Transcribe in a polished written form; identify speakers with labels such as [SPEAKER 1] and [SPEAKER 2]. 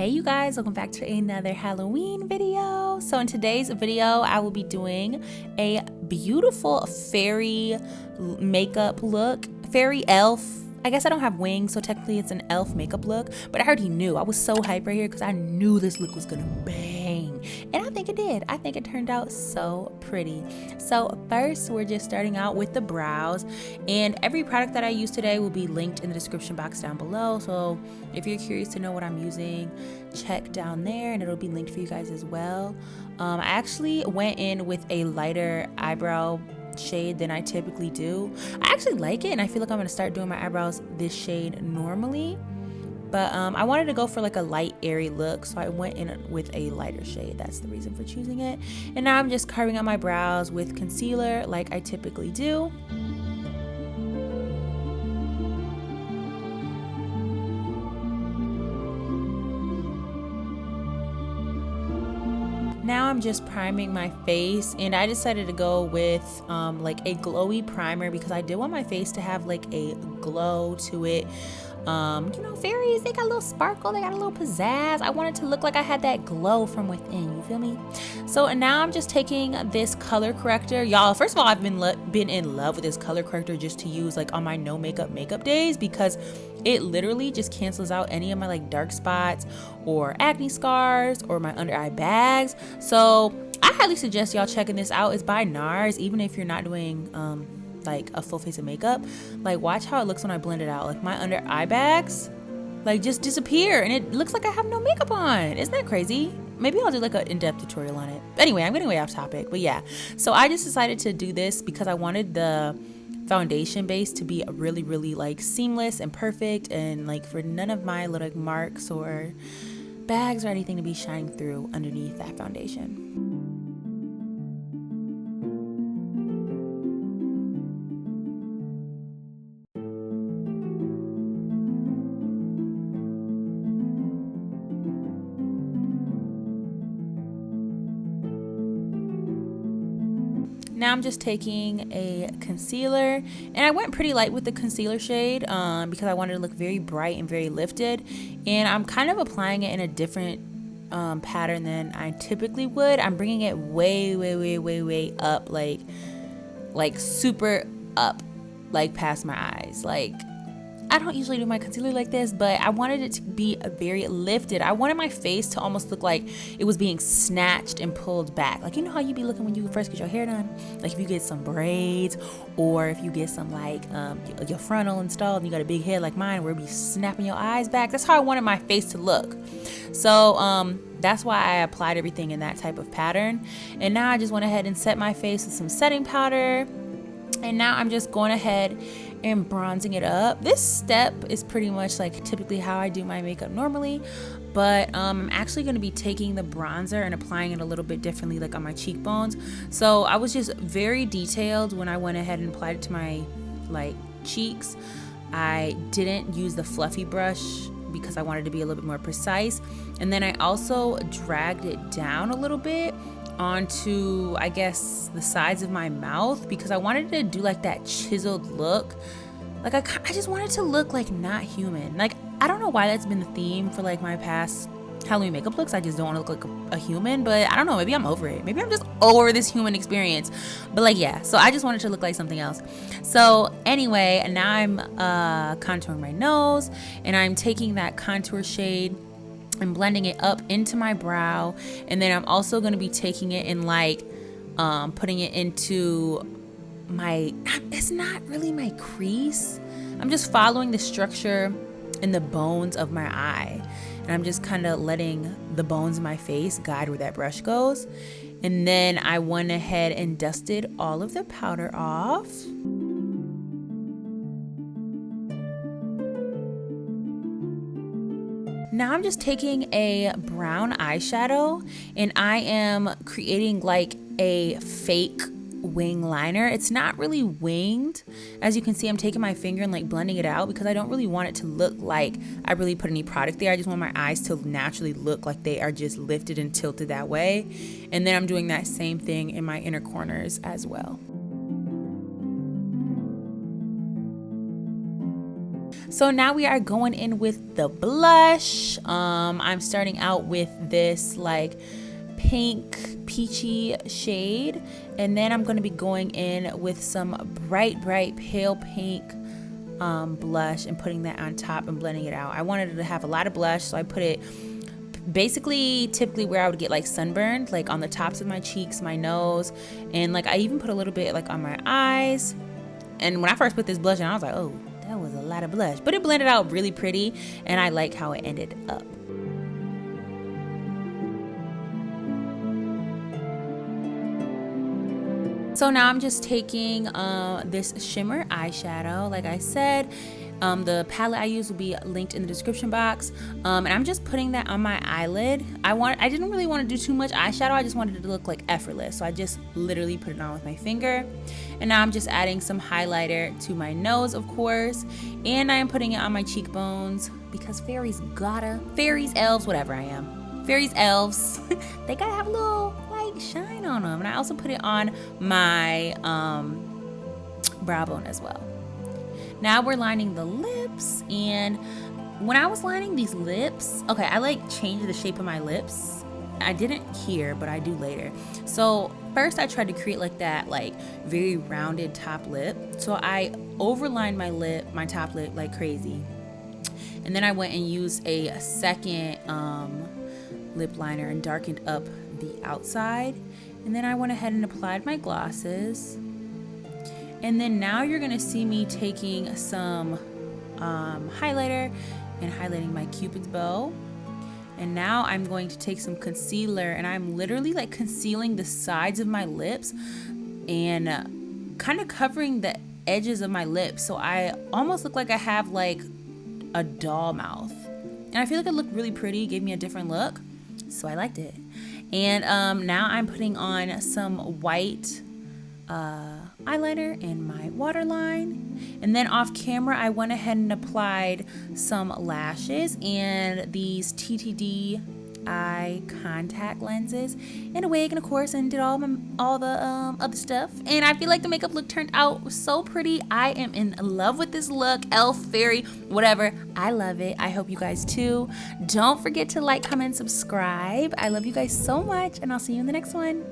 [SPEAKER 1] Hey you guys, welcome back to another Halloween video. So in today's video, I will be doing a beautiful fairy makeup look, fairy elf. I guess I don't have wings, so technically it's an elf makeup look, but I already knew. I was so hyped right here because I knew this look was gonna bang. And I think it did. I think it turned out so pretty. So first, we're just starting out with the brows. And every product that I use today will be linked in the description box down below. So if you're curious to know what I'm using, check down there and it'll be linked for you guys as well. I actually went in with a lighter eyebrow shade than I typically do. I actually like it and I feel like I'm gonna start doing my eyebrows this shade normally, but I wanted to go for like a light airy look, so I went in with a lighter shade. That's the reason for choosing it. And now I'm just carving out my brows with concealer like I typically do. Now I'm just priming my face, and I decided to go with like a glowy primer because I did want my face to have like a glow to it. You know, fairies, they got a little sparkle, they got a little pizzazz. I wanted to look like I had that glow from within, you feel me? So now I'm just taking this color corrector. Y'all, first of all, I've been in love with this color corrector just to use like on my no makeup days because it literally just cancels out any of my like dark spots or acne scars or my under eye bags. So I highly suggest y'all checking this out. It's by NARS. Even if you're not doing like a full face of makeup, like watch how it looks when I blend it out. Like my under eye bags like just disappear and it looks like I have no makeup on. Isn't that crazy? Maybe I'll do like an in-depth tutorial on it. Anyway, I'm getting way off topic, but yeah. So I just decided to do this because I wanted the foundation base to be really like seamless and perfect, and like for none of my little like, marks or bags or anything to be shining through underneath that foundation. Now I'm just taking a concealer, and I went pretty light with the concealer shade because I wanted to look very bright and very lifted, and I'm kind of applying it in a different pattern than I typically would. I'm bringing it way up, like super up, like past my eyes. Like I don't usually do my concealer like this, but I wanted it to be very lifted. I wanted my face to almost look like it was being snatched and pulled back. Like, you know how you be looking when you first get your hair done? Like if you get some braids or if you get some like your frontal installed and you got a big head like mine where it be snapping your eyes back. That's how I wanted my face to look. So that's why I applied everything in that type of pattern. And now I just went ahead and set my face with some setting powder. And now I'm just going ahead and bronzing it up. This step is pretty much like typically how I do my makeup normally, but I'm actually going to be taking the bronzer and applying it a little bit differently, like on my cheekbones. So I was just very detailed when I went ahead and applied it to my like cheeks. I didn't use the fluffy brush because I wanted to be a little bit more precise. And then I also dragged it down a little bit onto, I guess, the sides of my mouth because I wanted to do like that chiseled look. Like I just wanted to look like not human. Like I don't know why that's been the theme for like my past Halloween makeup looks. I just don't want to look like a human, but I don't know, maybe I'm over it. Maybe I'm just over this human experience. But like yeah, so I just wanted to look like something else. So anyway, and now I'm contouring my nose, and I'm taking that contour shade and blending it up into my brow, and then I'm also going to be taking it and like putting it into my, it's not really my crease. I'm just following the structure in the bones of my eye, and I'm just kind of letting the bones of my face guide where that brush goes. And then I went ahead and dusted all of the powder off. Now I'm just taking a brown eyeshadow, and I am creating like a fake wing liner. It's not really winged. As you can see, I'm taking my finger and like blending it out because I don't really want it to look like I really put any product there. I just want my eyes to naturally look like they are just lifted and tilted that way. And then I'm doing that same thing in my inner corners as well. So now we are going in with the blush. I'm starting out with this like pink peachy shade, and then I'm going to be going in with some bright pale pink blush and putting that on top and blending it out. I wanted it to have a lot of blush, so I put it basically typically where I would get like sunburned, like on the tops of my cheeks, my nose, and like I even put a little bit like on my eyes. And when I first put this blush on, I was like, oh, that was a lot of blush, but it blended out really pretty, and I like how it ended up. So now I'm just taking this shimmer eyeshadow, like I said. The palette I use will be linked in the description box, and I'm just putting that on my eyelid. I didn't really want to do too much eyeshadow. I just wanted it to look like effortless, so I just literally put it on with my finger. And now I'm just adding some highlighter to my nose, of course, and I am putting it on my cheekbones because fairies, elves, whatever I am, fairies, elves, they gotta have a little like shine on them. And I also put it on my brow bone as well. Now we're lining the lips, and when I was lining these lips, okay, I like changed the shape of my lips. I didn't here, but I do later. So first I tried to create like that like very rounded top lip. So I overlined my top lip like crazy. And then I went and used a second lip liner and darkened up the outside. And then I went ahead and applied my glosses. And then now you're gonna see me taking some highlighter and highlighting my Cupid's bow. And now I'm going to take some concealer, and I'm literally like concealing the sides of my lips and kind of covering the edges of my lips. So I almost look like I have like a doll mouth. And I feel like it looked really pretty, gave me a different look. So I liked it. And now I'm putting on some white eyeliner in my waterline, and then off camera I went ahead and applied some lashes and these TTD eye contact lenses and a wig, and of course, and did all the other stuff. And I feel like the makeup look turned out so pretty. I am in love with this look. Elf, fairy, whatever, I love it. I hope you guys too. Don't forget to like, comment, subscribe. I love you guys so much, and I'll see you in the next one.